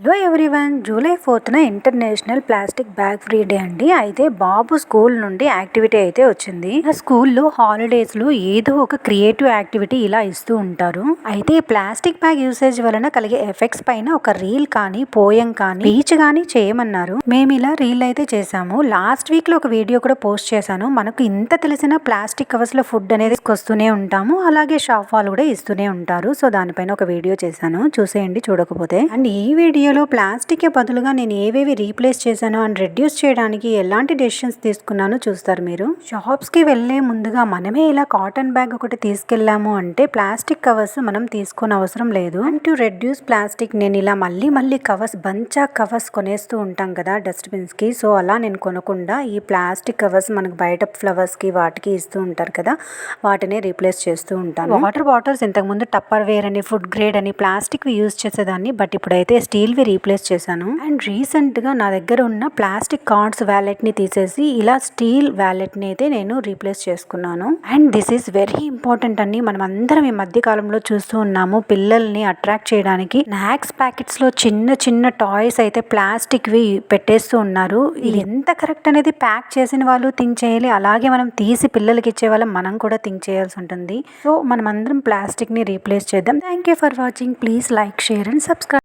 Hello everyone, July 4న international plastic bag free day అండి. అయితే బాబు స్కూల్ నుండి యాక్టివిటీ అయితే వచ్చింది. స్కూల్లో హాలిడేస్లో ఏదో ఒక క్రియేటివ్ యాక్టివిటీ ఇలా ఇస్తూ ఉంటారు. అయితే ప్లాస్టిక్ బ్యాగ్ యూసేజ్ వలన కలిగే ఎఫెక్ట్స్ పైన ఒక రీల్ కానీ పోయం కానీ స్పీచ్ కానీ చేయమన్నారు. మేము ఇలా రీల్ అయితే చేసాము. లాస్ట్ వీక్ లో ఒక వీడియో కూడా పోస్ట్ చేశాను. మనకు ఇంత తెలిసిన ప్లాస్టిక్ కవర్స్ లో ఫుడ్ అనేది తీసుకొస్తూనే ఉంటాము, అలాగే షాప్ వాళ్ళు కూడా ఇస్తూనే ఉంటారు. సో దానిపైన ఒక వీడియో చేశాను, చూసేయండి చూడకపోతే. అండ్ ఈ వీడియోలో ప్లాస్టిక్ బదులుగా నేను ఏవేవి రీప్లేస్ చేశాను అండ్ రెడ్యూస్ చేయడానికి ఎలాంటి డెసిషన్స్ తీసుకున్నానో చూస్తారు మీరు. షాప్స్ కి వెళ్లే ముందుగా మనమే ఇలా కాటన్ బ్యాగ్ ఒకటి తీసుకెళ్లాము అంటే ప్లాస్టిక్ కవర్స్ మనం తీసుకునే అవసరం లేదు. అండ్ టు రెడ్యూస్ ప్లాస్టిక్ నేను ఇలా మళ్ళీ కవర్స్ బంచా కవర్స్ కొనేస్తూ ఉంటాం కదా డస్ట్బిన్స్ కి. సో అలా నేను కొనకుండా ఈ ప్లాస్టిక్ కవర్స్ మనకు బయట ఫ్లవర్స్ కి వాటికి ఇస్తూ ఉంటారు కదా, వాటిని రీప్లేస్ చేస్తూ ఉంటాను. వాటర్ బాటిల్స్ ఇంతకుముందు టప్పర్ వేర్ అని ఫుడ్ గ్రేడ్ అని ప్లాస్టిక్ వి యూజ్ చేసేదాన్ని, బట్ ఇప్పుడైతే స్టీల్ వి రీప్లేస్ చేశాను. అండ్ రీసెంట్ గా నా దగ్గర ఉన్న ప్లాస్టిక్ కార్డ్స్ వ్యాలెట్ ని తీసేసి ఇలా స్టీల్ వ్యాలెట్ ని అయితే నేను రీప్లేస్ చేసుకున్నాను. And this is very important అండి. మనం అందరం ఈ మధ్య కాలంలో చూస్తూ ఉన్నాము, పిల్లల్ని అట్రాక్ట్ చేయడానికి స్నాక్స్ ప్యాకెట్స్ లో చిన్న టాయ్స్ అయితే ప్లాస్టిక్ వి పెట్టేస్తూ ఉన్నారు. ఇది ఎంత కరెక్ట్ అనేది ప్యాక్ చేసిన వాళ్ళు థింక్ చేయాలి, అలాగే మనం తీసి పిల్లలకి ఇచ్చే వాళ్ళం మనం కూడా థింక్ చేయాల్సి ఉంటుంది. సో మనం అందరం ప్లాస్టిక్ ని రీప్లేస్ చేద్దాం. Thank you for watching. Please like, share and subscribe.